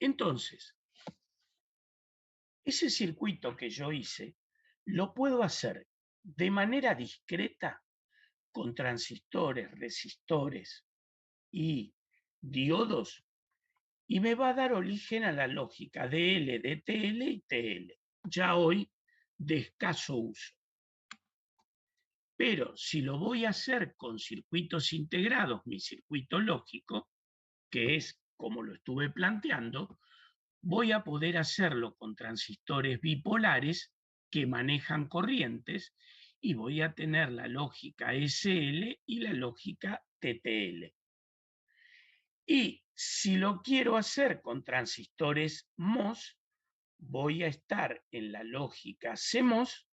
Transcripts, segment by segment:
Entonces, ese circuito que yo hice, lo puedo hacer de manera discreta con transistores, resistores y diodos, y me va a dar origen a la lógica DL, DTL y TL, ya hoy de escaso uso. Pero si lo voy a hacer con circuitos integrados, mi circuito lógico, que es como lo estuve planteando, voy a poder hacerlo con transistores bipolares que manejan corrientes y voy a tener la lógica SL y la lógica TTL. Y si lo quiero hacer con transistores MOS, voy a estar en la lógica CMOS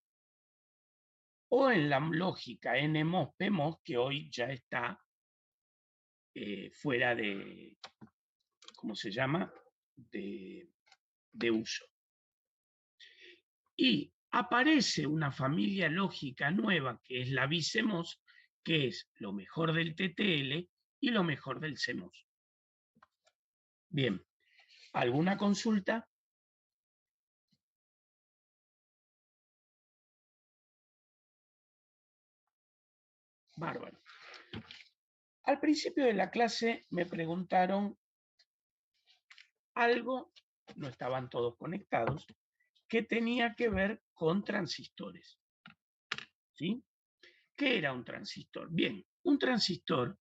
o en la lógica NMOS, PMOS, que hoy ya está fuera de, ¿cómo se llama?, de uso. Y aparece una familia lógica nueva, que es la BiCMOS, que es lo mejor del TTL y lo mejor del CMOS. Bien, ¿alguna consulta? Bárbaro. Al principio de la clase me preguntaron algo, no estaban todos conectados, que tenía que ver con transistores. ¿Sí? ¿Qué era un transistor? Bien, un transistor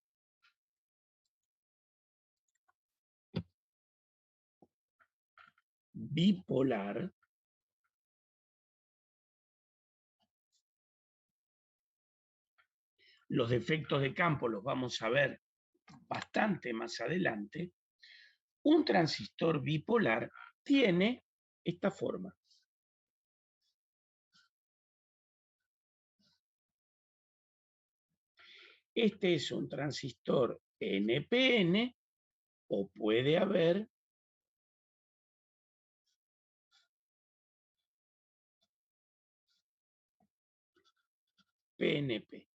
bipolar los defectos de campo los vamos a ver bastante más adelante. Un transistor bipolar tiene esta forma. Este es un transistor NPN o puede haber PNP.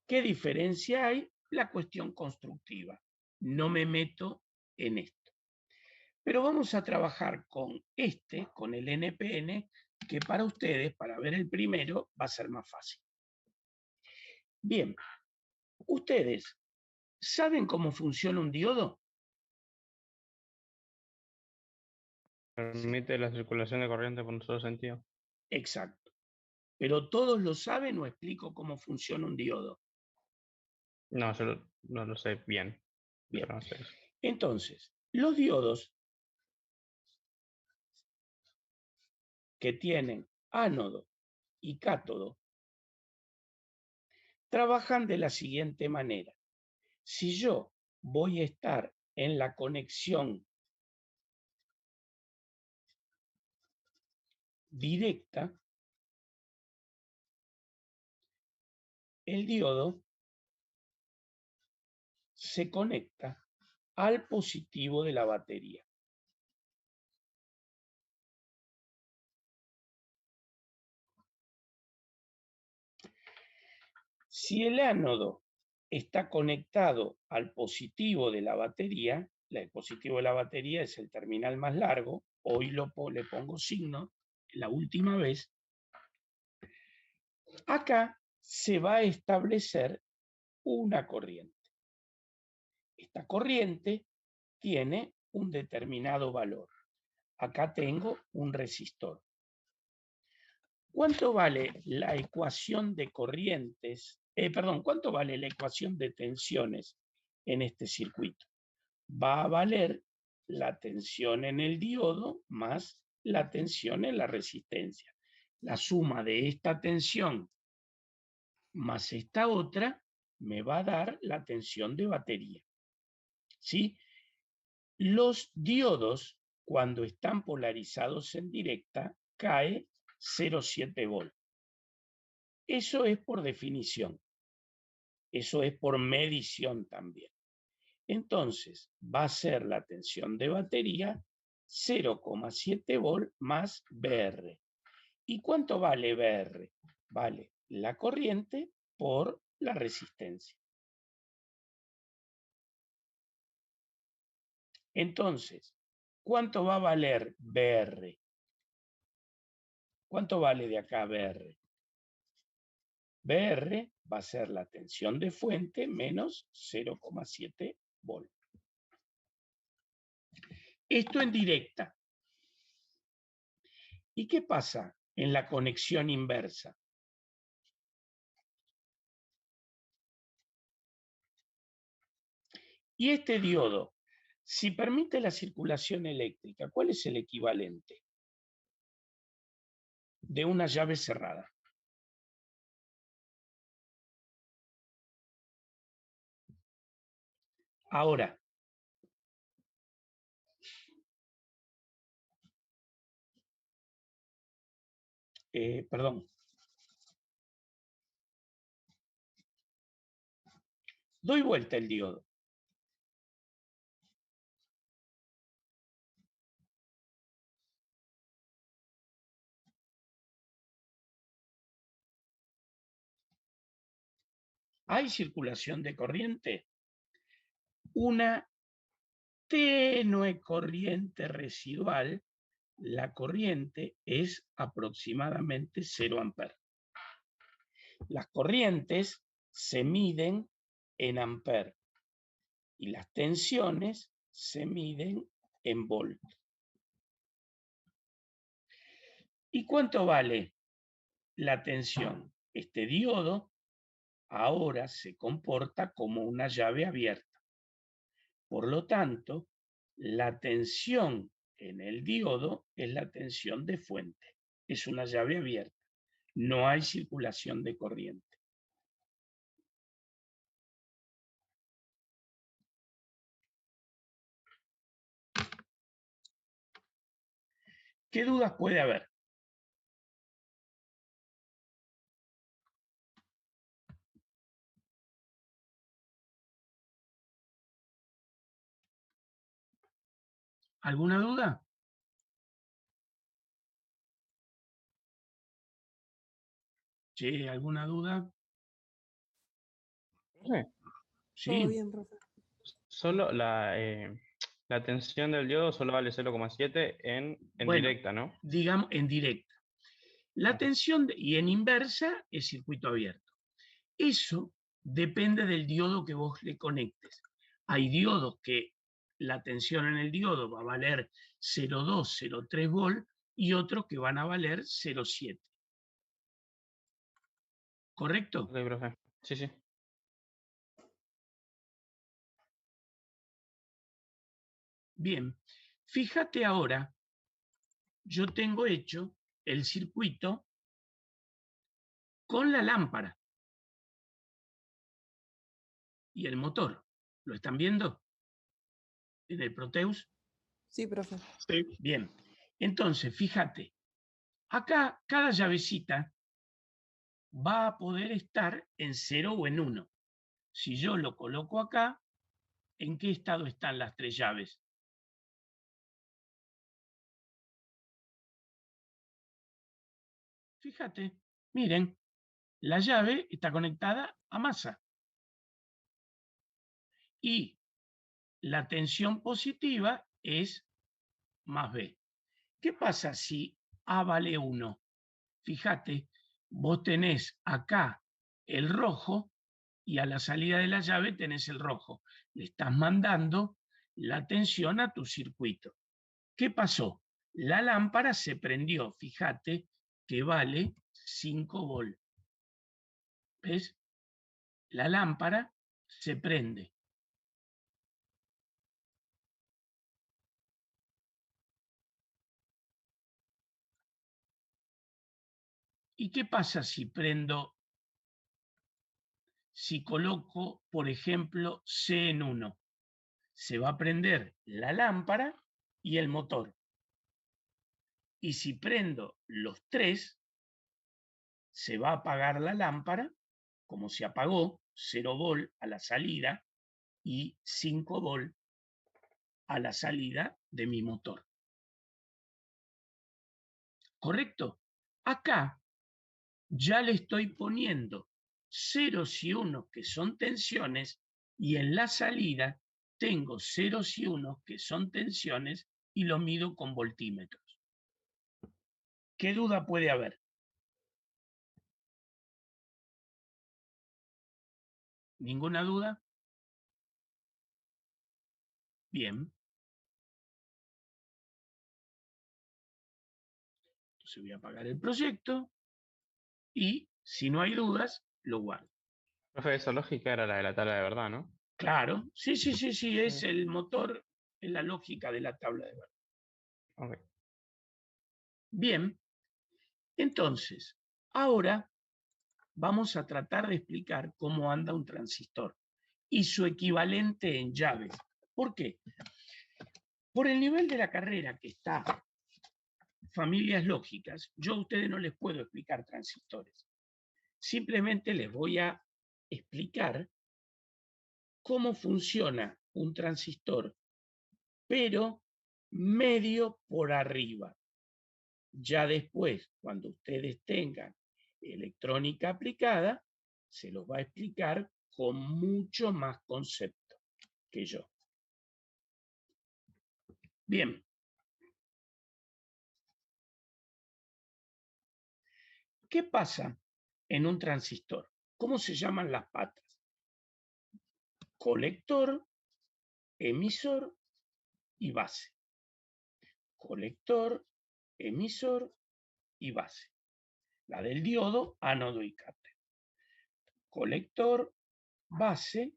¿Qué diferencia hay? La cuestión constructiva. No me meto en esto. Pero vamos a trabajar con con el NPN, que para ustedes, para ver el primero, va a ser más fácil. Bien, ¿ustedes saben cómo funciona un diodo? Permite la circulación de corriente por un solo sentido. Exacto. ¿Pero todos lo saben o explico cómo funciona un diodo? No, yo no lo sé bien. Bien. Pero no sé eso. Entonces, los diodos que tienen ánodo y cátodo trabajan de la siguiente manera. Si yo voy a estar en la conexión directa, el diodo se conecta al positivo de la batería. Si el ánodo está conectado al positivo de la batería, el positivo de la batería es el terminal más largo, hoy le pongo signo, la última vez, acá se va a establecer una corriente. Esta corriente tiene un determinado valor. Acá tengo un resistor. ¿Cuánto vale la ecuación de corrientes? ¿Cuánto vale la ecuación de tensiones en este circuito? Va a valer la tensión en el diodo más la tensión en la resistencia. La suma de esta tensión más esta otra me va a dar la tensión de batería. ¿Sí? Los diodos, cuando están polarizados en directa, cae 0,7 volt. Eso es por definición. Eso es por medición también. Entonces, va a ser la tensión de batería 0,7 volt más BR. ¿Y cuánto vale BR? Vale la corriente por la resistencia. Entonces, ¿Cuánto va a valer BR? ¿Cuánto vale de acá BR? BR va a ser la tensión de fuente menos 0,7 volt. Esto en directa. ¿Y qué pasa en la conexión inversa? Y este diodo, si permite la circulación eléctrica, ¿cuál es el equivalente de una llave cerrada? Ahora, perdón. Doy vuelta el diodo. ¿Hay circulación de corriente? Una tenue corriente residual, la corriente es aproximadamente 0 amperes. Las corrientes se miden en amperes y las tensiones se miden en volt. ¿Y cuánto vale la tensión? Este diodo ahora se comporta como una llave abierta. Por lo tanto, la tensión en el diodo es la tensión de fuente. Es una llave abierta. No hay circulación de corriente. ¿Qué dudas puede haber? ¿Alguna duda? Sí, ¿alguna duda? Sí. Todo Sí. bien, profe. Solo la tensión del diodo solo vale 0,7 en Bueno, directa, ¿no? digamos en directa. La tensión y en inversa es circuito abierto. Eso depende del diodo que vos le conectes. Hay diodos que la tensión en el diodo va a valer 0,2, 0,3 volt y otros que van a valer 0,7. ¿Correcto? Ok, profe. Sí, sí. Bien. Fíjate ahora, yo tengo hecho el circuito con la lámpara y el motor. ¿Lo están viendo en el Proteus? Sí, profe. Sí. Bien. Entonces, fíjate, acá cada llavecita va a poder estar en 0 o en 1. Si yo lo coloco acá, ¿en qué estado están las tres llaves? Fíjate, miren, la llave está conectada a masa. Y la tensión positiva es más B. ¿Qué pasa si A vale 1? Fíjate, vos tenés acá el rojo y a la salida de la llave tenés el rojo. Le estás mandando la tensión a tu circuito. ¿Qué pasó? La lámpara se prendió, fíjate que vale 5 volt. ¿Ves? La lámpara se prende. ¿Y qué pasa si prendo, si coloco, por ejemplo, C en 1? Se va a prender la lámpara y el motor. Y si prendo los tres, se va a apagar la lámpara, como se apagó, 0 volt a la salida y 5 volt a la salida de mi motor. ¿Correcto? Acá ya le estoy poniendo ceros y unos que son tensiones y en la salida tengo ceros y unos que son tensiones y lo mido con voltímetros. ¿Qué duda puede haber? ¿Ninguna duda? Bien. Entonces voy a apagar el proyecto y si no hay dudas, lo guardo. Profe, esa lógica era la de la tabla de verdad, ¿no? Claro, sí, es el motor, es la lógica de la tabla de verdad. Ok. Bien, entonces, ahora vamos a tratar de explicar cómo anda un transistor y su equivalente en llaves. ¿Por qué? Por el nivel de la carrera que está, familias lógicas, yo a ustedes no les puedo explicar transistores. Simplemente les voy a explicar cómo funciona un transistor, pero medio por arriba. Ya después, cuando ustedes tengan electrónica aplicada, se los va a explicar con mucho más concepto que yo. Bien. ¿Qué pasa en un transistor? ¿Cómo se llaman las patas? Colector, emisor y base. Colector, emisor y base. La del diodo, ánodo y cátodo. Colector, base.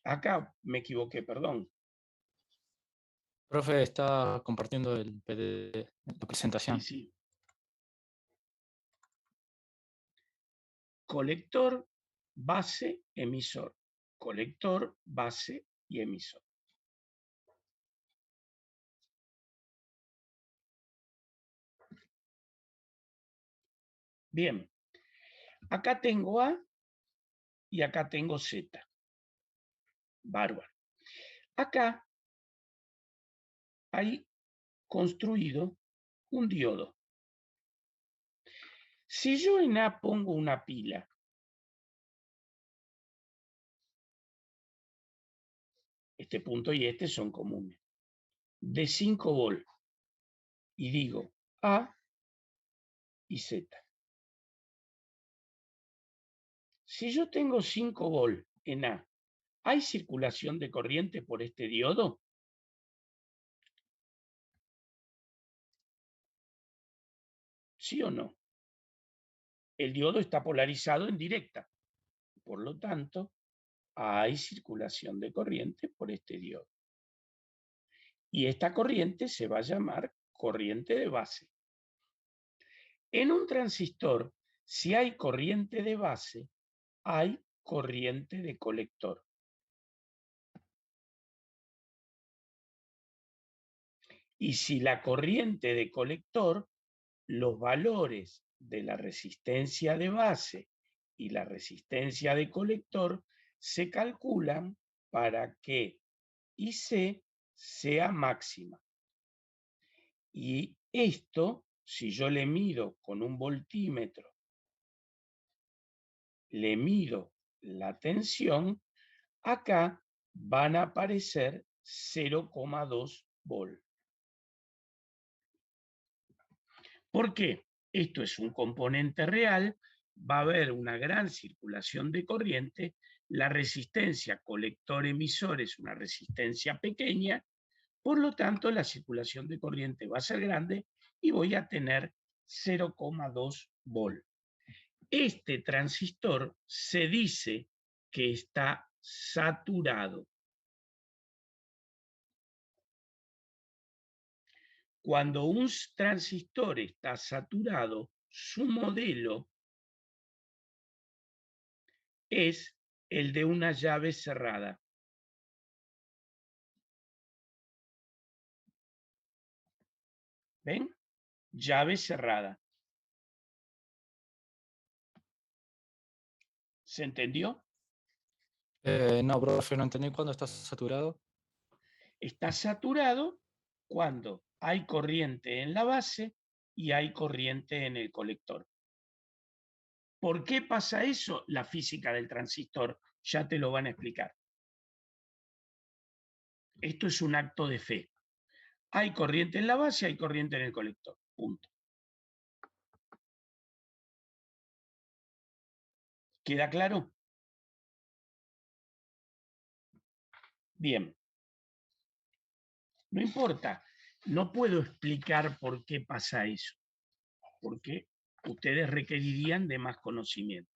Acá me equivoqué, perdón. Profe, está compartiendo el PDF, la presentación. Sí. Colector, base, emisor. Colector, base y emisor. Bien. Acá tengo A y acá tengo Z. Bárbaro. Acá hay construido un diodo. Si yo en A pongo una pila, este punto y este son comunes, de 5 volt, y digo A y Z. Si yo tengo 5 volt en A, ¿hay circulación de corriente por este diodo? ¿Sí o no? El diodo está polarizado en directa. Por lo tanto, hay circulación de corriente por este diodo. Y esta corriente se va a llamar corriente de base. En un transistor, si hay corriente de base, hay corriente de colector. Y si la corriente de colector, los valores de la resistencia de base y la resistencia de colector se calculan para que IC sea máxima. Y esto, si yo le mido con un voltímetro, le mido la tensión, acá van a aparecer 0,2 volt. ¿Por qué? Esto es un componente real, va a haber una gran circulación de corriente, la resistencia colector-emisor es una resistencia pequeña, por lo tanto la circulación de corriente va a ser grande y voy a tener 0,2 volt. Este transistor se dice que está saturado. Cuando un transistor está saturado, su modelo es el de una llave cerrada. ¿Ven? Llave cerrada. ¿Se entendió? No, profe, no entendí cuándo está saturado. Está saturado cuando hay corriente en la base y hay corriente en el colector. ¿Por qué pasa eso? La física del transistor ya te lo van a explicar. Esto es un acto de fe. Hay corriente en la base, hay corriente en el colector. Punto. ¿Queda claro? Bien. No importa. No puedo explicar por qué pasa eso. Porque ustedes requerirían de más conocimiento.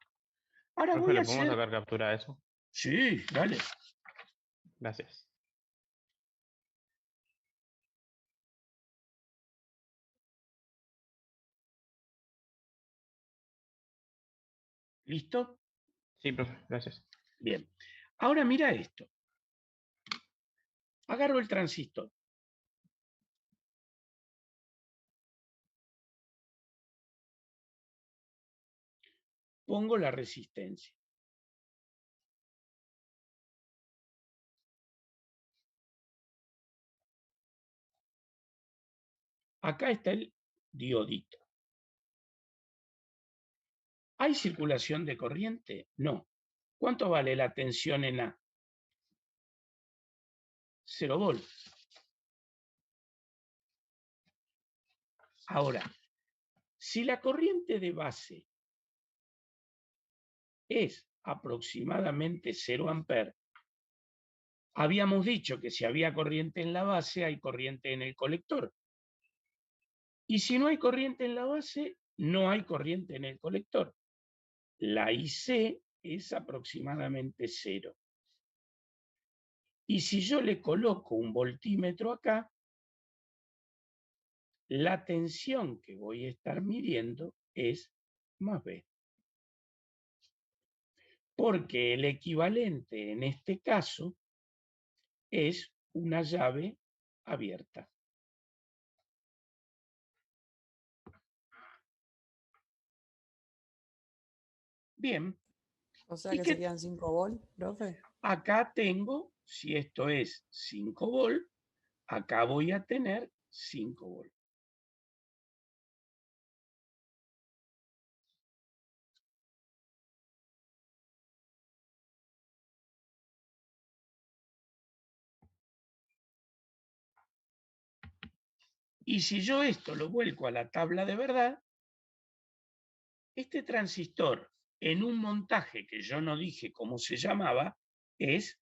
Ahora Profe, voy a ¿le podemos hacer... sacar captura a eso? Sí, dale. Gracias. ¿Listo? Sí, profe, gracias. Bien. Ahora mira esto. Agarro el transistor. Pongo la resistencia. Acá está el diodito. ¿Hay circulación de corriente? No. ¿Cuánto vale la tensión en A? 0 volts. Ahora, si la corriente de base es aproximadamente 0 amperes, habíamos dicho que si había corriente en la base, hay corriente en el colector. Y si no hay corriente en la base, no hay corriente en el colector. La IC es aproximadamente 0. Y si yo le coloco un voltímetro acá, la tensión que voy a estar midiendo es más B. Porque el equivalente en este caso es una llave abierta. Bien. O sea ¿Y que qué? serían 5 volt, profe. Acá tengo, si esto es 5 volt, acá voy a tener 5 volt. Y si yo esto lo vuelco a la tabla de verdad, este transistor en un montaje que yo no dije cómo se llamaba, es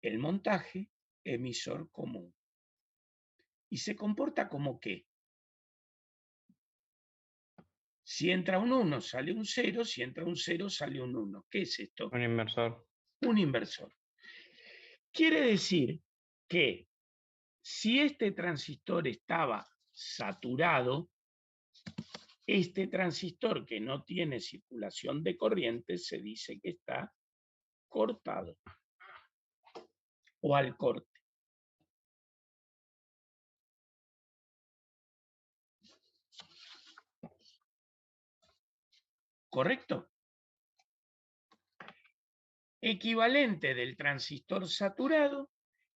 el montaje emisor común. Y se comporta como que si entra un 1 sale un 0, si entra un 0 sale un 1. ¿Qué es esto? Un inversor. Un inversor. Quiere decir que si este transistor estaba saturado, este transistor que no tiene circulación de corriente se dice que está cortado o al corte. ¿Correcto? Equivalente del transistor saturado,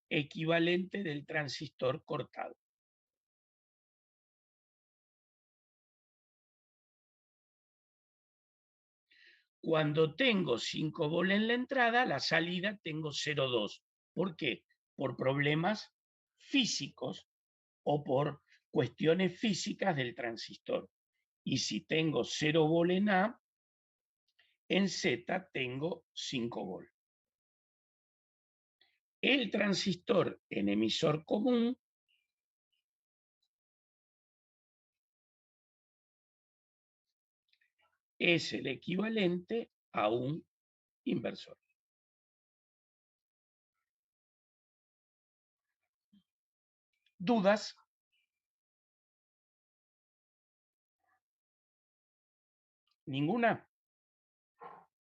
equivalente del transistor cortado. Cuando tengo 5 volt en la entrada, la salida tengo 0,2. ¿Por qué? Por problemas físicos o por cuestiones físicas del transistor. Y si tengo 0 volt en A, en Z tengo 5 volt. El transistor en emisor común es el equivalente a un inversor. ¿Dudas? ¿Ninguna?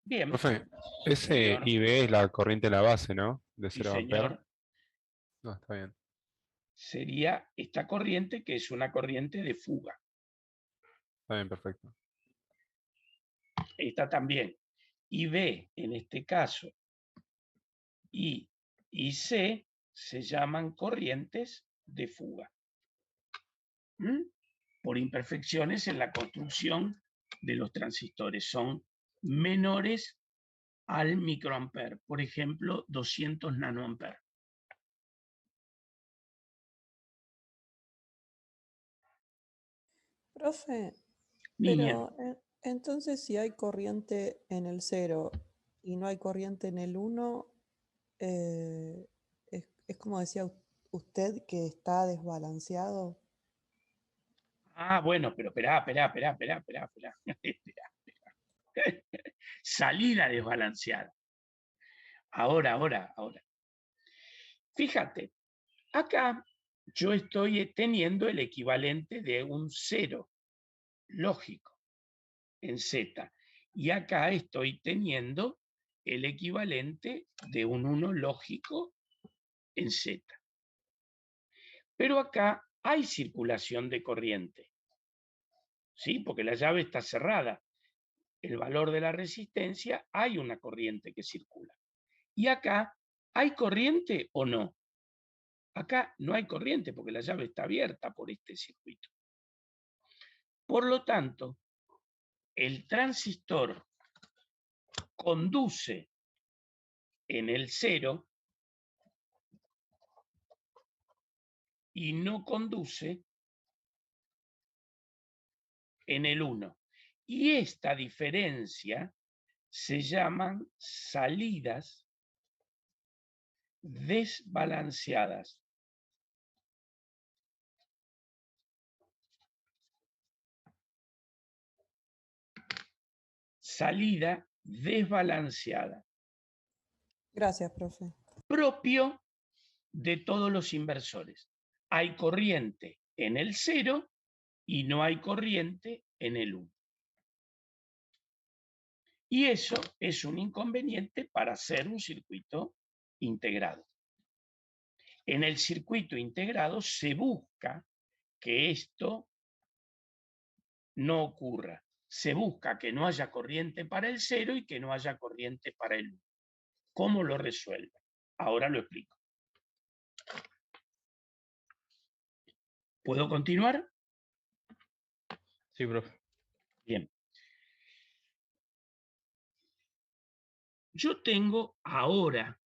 Bien. Profe, ese Señor. IB es la corriente de la base, ¿no? De Sí, 0 amperes. señor. No, está bien. Sería esta corriente que es una corriente de fuga. Está bien, perfecto. Esta también. IB, en este caso, y IC se llaman corrientes de fuga. Por imperfecciones en la construcción de los transistores. Son menores al microamper, por ejemplo, 200 nanoamperes. Profe, Niña, pero entonces si hay corriente en el 0 y no hay corriente en el 1, es como decía usted que está desbalanceado. bueno, pero esperá. Salida desbalanceada. Ahora. Fíjate, acá yo estoy teniendo el equivalente de un 0 lógico en Z. Y acá estoy teniendo el equivalente de un 1 lógico en Z. Pero acá hay circulación de corriente, ¿sí? Porque la llave está cerrada. El valor de la resistencia, hay una corriente que circula. Y acá, ¿hay corriente o no? Acá no hay corriente porque la llave está abierta por este circuito. Por lo tanto, el transistor conduce en el 0 y no conduce en el 1. Y esta diferencia se llaman salidas desbalanceadas. Salida desbalanceada. Gracias, profe. Propio de todos los inversores. Hay corriente en el 0 y no hay corriente en el 1. Y eso es un inconveniente para hacer un circuito integrado. En el circuito integrado se busca que esto no ocurra. Se busca que no haya corriente para el 0 y que no haya corriente para el 1. ¿Cómo lo resuelve? Ahora lo explico. ¿Puedo continuar? Sí, profe. Bien. Yo tengo ahora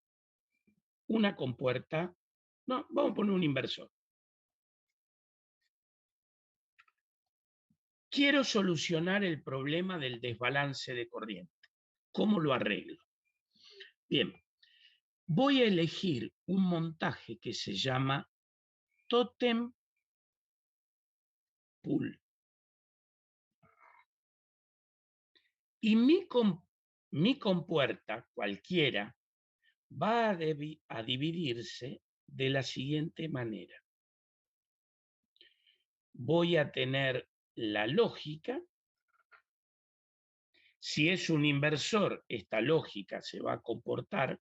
una compuerta. No, vamos a poner un inversor. Quiero solucionar el problema del desbalance de corriente. ¿Cómo lo arreglo? Bien, voy a elegir un montaje que se llama Totem Pool. Y mi compuerta, cualquiera, va a dividirse de la siguiente manera. Voy a tener la lógica. Si es un inversor, esta lógica se va a comportar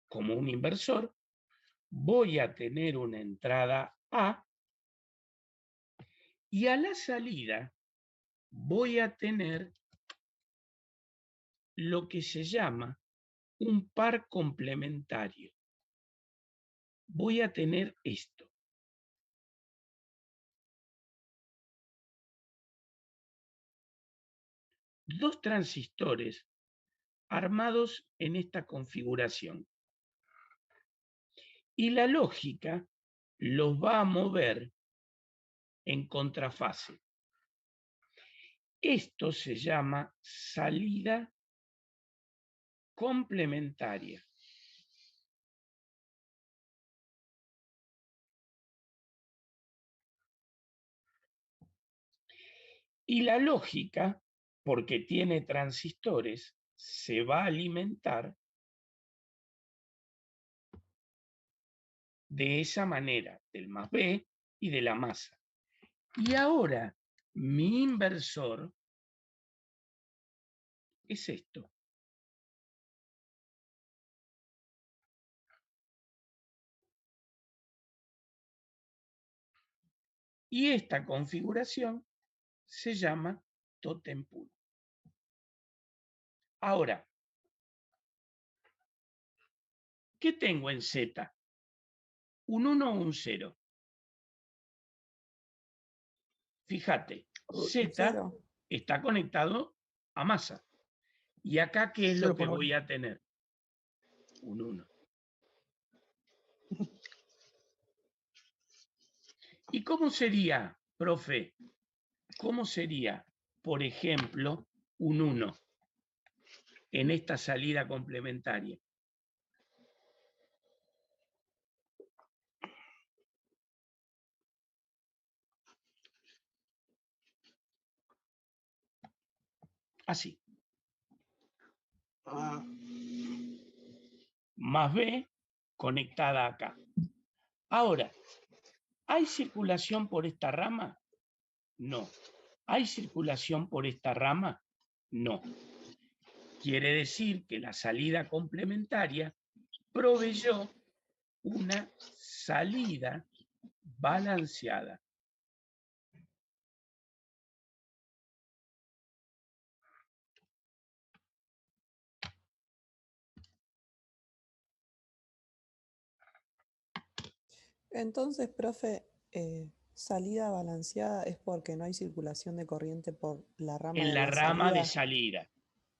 como un inversor. Voy a tener una entrada A y a la salida voy a tener lo que se llama un par complementario. Voy a tener esto. Dos transistores armados en esta configuración. Y la lógica los va a mover en contrafase. Esto se llama salida complementaria. Y la lógica, porque tiene transistores, se va a alimentar de esa manera, del más B y de la masa. Y ahora mi inversor es esto. Y esta configuración se llama Totem Pool. Ahora, ¿qué tengo en Z? ¿Un 1 o un 0? Fíjate, Z 0. está conectado a masa. ¿Y acá qué es lo que voy a tener? Un 1. ¿Y cómo sería, profe? ¿Cómo sería, por ejemplo, un 1 en esta salida complementaria? Así. A más B conectada acá. Ahora, ¿hay circulación por esta rama? No. ¿Hay circulación por esta rama? No. Quiere decir que la salida complementaria proveyó una salida balanceada. Entonces, profe, salida balanceada es porque no hay circulación de corriente por la rama En de la la rama de salida, salida,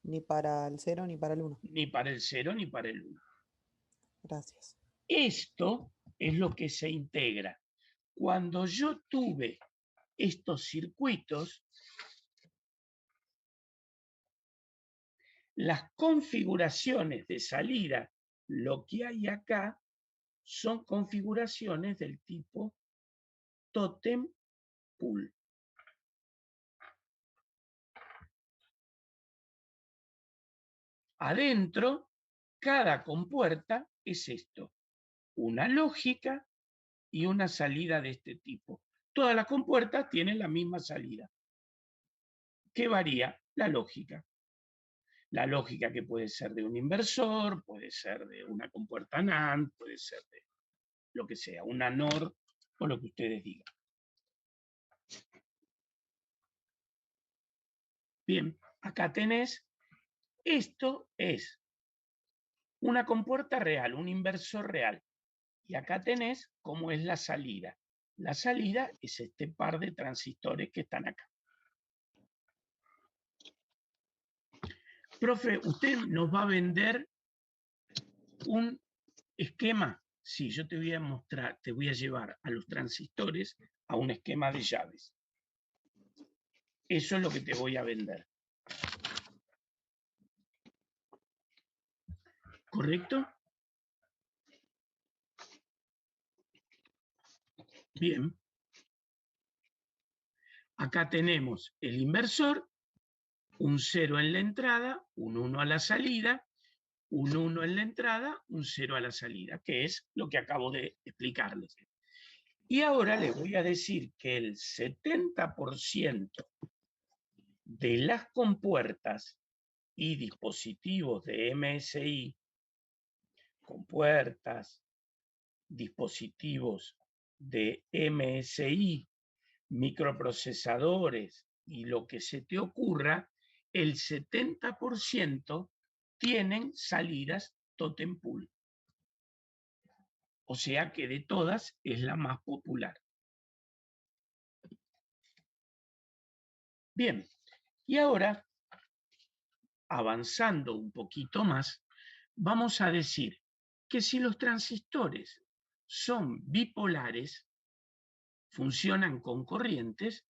ni para el 0 ni para el 1. ni para el 0 ni para el 1. Gracias. Esto es lo que se integra. Cuando yo tuve estos circuitos, las configuraciones de salida, lo que hay acá, son configuraciones del tipo totem pool. Adentro, cada compuerta es esto, una lógica y una salida de este tipo. Todas las compuertas tienen la misma salida. ¿Qué varía? La lógica. La lógica que puede ser de un inversor, puede ser de una compuerta NAND, puede ser de lo que sea, una NOR o lo que ustedes digan. Bien, acá tenés, esto es una compuerta real, un inversor real. Y acá tenés cómo es la salida. La salida es este par de transistores que están acá. Profe, ¿usted nos va a vender un esquema? Sí, yo te voy a mostrar, te voy a llevar a los transistores a un esquema de llaves. Eso es lo que te voy a vender. ¿Correcto? Bien. Acá tenemos el inversor, un 0 en la entrada, un 1 a la salida, un 1 en la entrada, un 0 a la salida, que es lo que acabo de explicarles. Y ahora les voy a decir que el 70% de las compuertas y dispositivos de MSI, compuertas, dispositivos de MSI, microprocesadores y lo que se te ocurra, el 70% tienen salidas totem pool. O sea que de todas es la más popular. Bien, y ahora, avanzando un poquito más, vamos a decir que si los transistores son bipolares, funcionan con corrientes,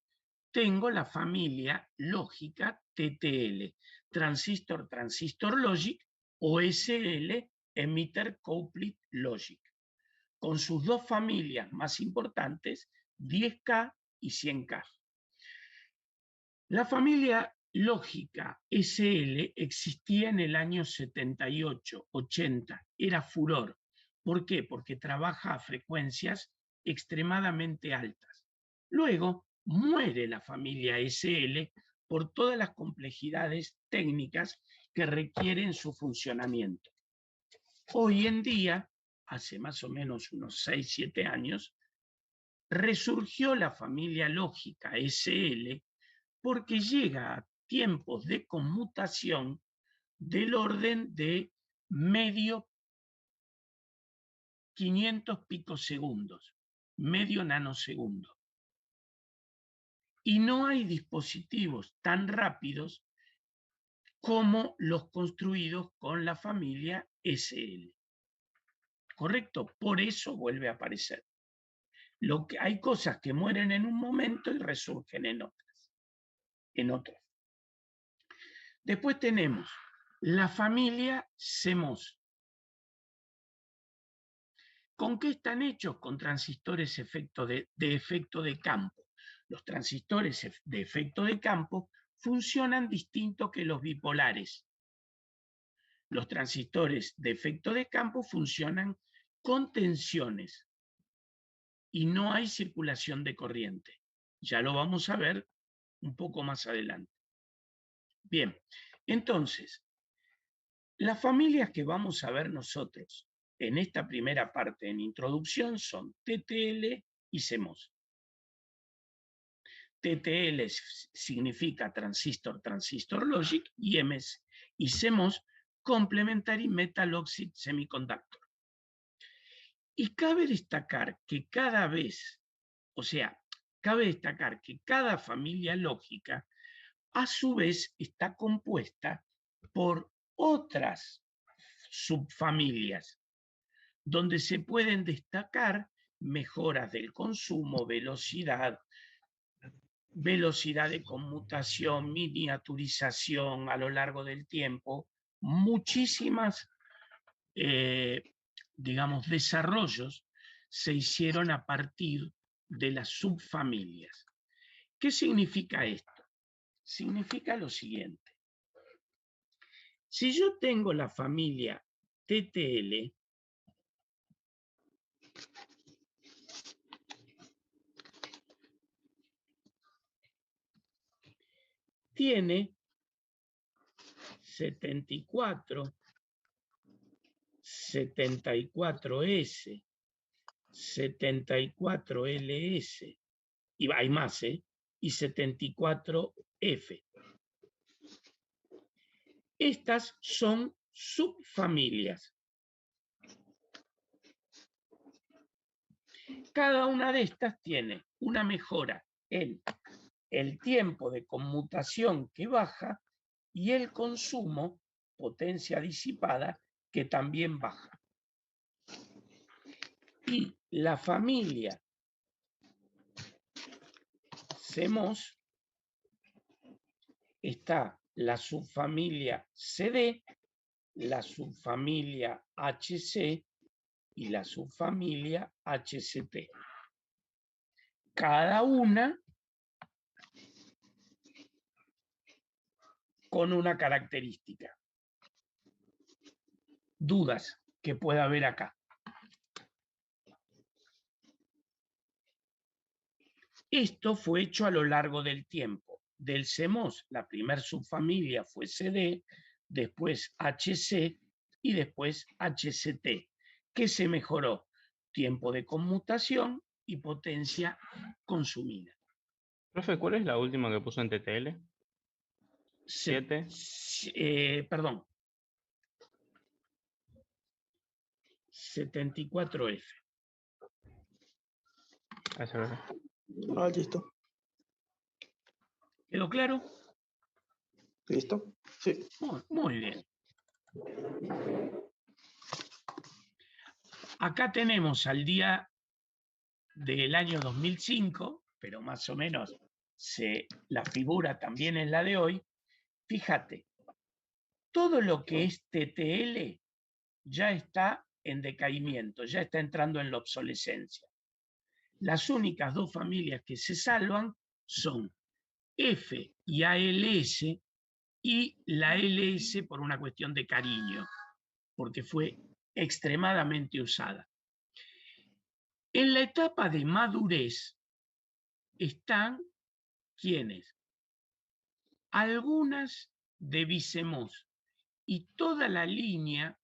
tengo la familia lógica TTL, transistor transistor logic, o SL, emitter coupled logic, con sus dos familias más importantes, 10K y 100K. La familia lógica SL existía en el año 78, 80, era furor. ¿Por qué? Porque trabaja a frecuencias extremadamente altas. Luego muere la familia SL por todas las complejidades técnicas que requieren su funcionamiento. Hoy en día, hace más o menos unos 6, 7 años, resurgió la familia lógica SL porque llega a tiempos de conmutación del orden de medio 500 picosegundos, medio nanosegundo. Y no hay dispositivos tan rápidos como los construidos con la familia SL. ¿Correcto? Por eso vuelve a aparecer. Hay cosas que mueren en un momento y resurgen en otros. Después tenemos la familia CMOS. ¿Con qué están hechos? Con transistores de efecto de campo. Los transistores de efecto de campo funcionan distinto que los bipolares. Los transistores de efecto de campo funcionan con tensiones y no hay circulación de corriente. Ya lo vamos a ver un poco más adelante. Bien, entonces, las familias que vamos a ver nosotros en esta primera parte en introducción son TTL y CMOS. TTL significa transistor logic y CMOS complementary metal oxide semiconductor. Y cabe destacar que cada familia lógica a su vez está compuesta por otras subfamilias, donde se pueden destacar mejoras del consumo, velocidad de conmutación, miniaturización a lo largo del tiempo, muchísimas, desarrollos se hicieron a partir de las subfamilias. ¿Qué significa esto? Significa lo siguiente. Si yo tengo la familia TTL, tiene 74, 74S, 74LS, y hay más, y 74F. Estas son subfamilias. Cada una de estas tiene una mejora en el tiempo de conmutación que baja y el consumo, potencia disipada, que también baja. Y la familia CMOS está la subfamilia CD, la subfamilia HC y la subfamilia HCT. Cada una con una característica. Dudas que pueda haber acá. Esto fue hecho a lo largo del tiempo. Del CMOS, la primera subfamilia fue CD, después HC y después HCT. ¿Qué se mejoró? Tiempo de conmutación y potencia consumida. Profe, ¿cuál es la última que puso en TTL? 7. Perdón. 74F. Ah, listo. ¿Quedó claro? ¿Listo? Sí. Muy bien. Acá tenemos al día del año 2005, pero más o menos la figura también es la de hoy. Fíjate, todo lo que es TTL ya está en decaimiento, ya está entrando en la obsolescencia. Las únicas dos familias que se salvan son F y ALS, y la LS por una cuestión de cariño, porque fue extremadamente usada. En la etapa de madurez están ¿quiénes? Algunas de BiCMOS y toda la línea,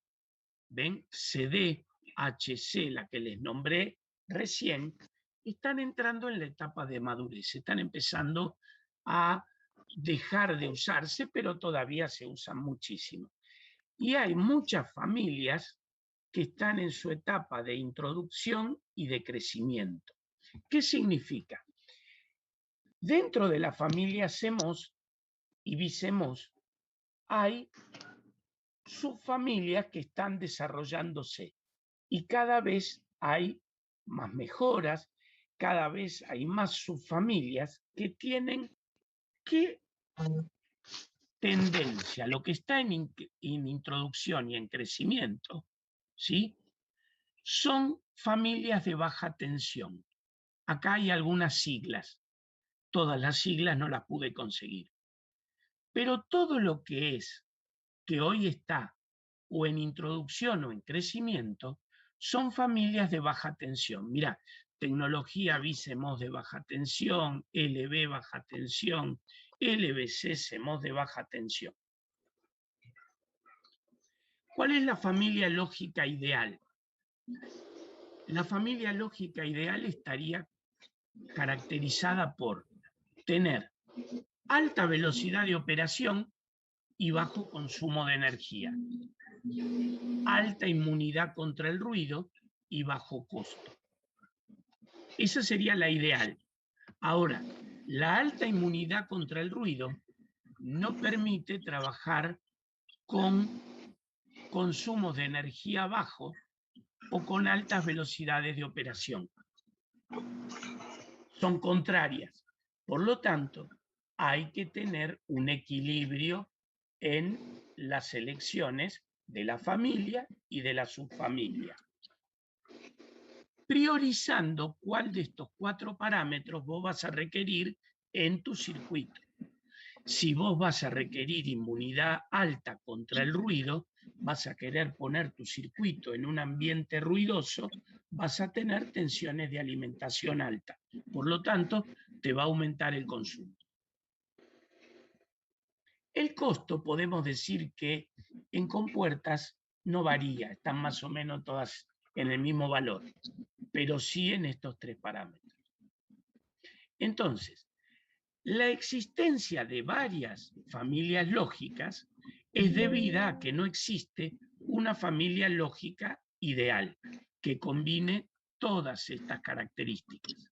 ven, CD, HC, la que les nombré recién, están entrando en la etapa de madurez, están empezando a dejar de usarse, pero todavía se usan muchísimo. Y hay muchas familias que están en su etapa de introducción y de crecimiento. ¿Qué significa? Dentro de la familia CMOS y BiCMOS hay subfamilias que están desarrollándose y cada vez hay más mejoras cada vez hay más subfamilias que tienen qué tendencia, lo que está en introducción y en crecimiento, ¿sí? Son familias de baja tensión. Acá hay algunas siglas. Todas las siglas no las pude conseguir. Pero todo lo que hoy está o en introducción o en crecimiento, son familias de baja tensión. Mirá, tecnología BICEMOS de baja tensión, LB baja tensión, LBC CMOS de baja tensión. ¿Cuál es la familia lógica ideal? La familia lógica ideal estaría caracterizada por tener alta velocidad de operación y bajo consumo de energía, alta inmunidad contra el ruido y bajo costo. Esa sería la ideal. Ahora, la alta inmunidad contra el ruido no permite trabajar con consumos de energía bajo o con altas velocidades de operación. Son contrarias. Por lo tanto, hay que tener un equilibrio en las elecciones de la familia y de la subfamilia, priorizando cuál de estos 4 parámetros vos vas a requerir en tu circuito. Si vos vas a requerir inmunidad alta contra el ruido, vas a querer poner tu circuito en un ambiente ruidoso, vas a tener tensiones de alimentación alta. Por lo tanto, te va a aumentar el consumo. El costo, podemos decir que en compuertas no varía, están más o menos todas en el mismo valor, pero sí en estos 3 parámetros. Entonces, la existencia de varias familias lógicas es debida a que no existe una familia lógica ideal que combine todas estas características.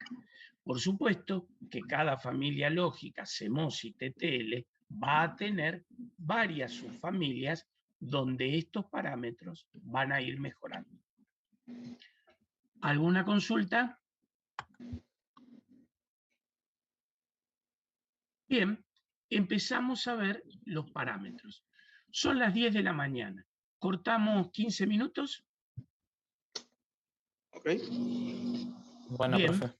Por supuesto que cada familia lógica, CMOS y TTL, va a tener varias subfamilias donde estos parámetros van a ir mejorando. ¿Alguna consulta? Bien, empezamos a ver los parámetros. Son las 10 de la mañana. ¿Cortamos 15 minutos? Ok. Bueno, Bien. profe.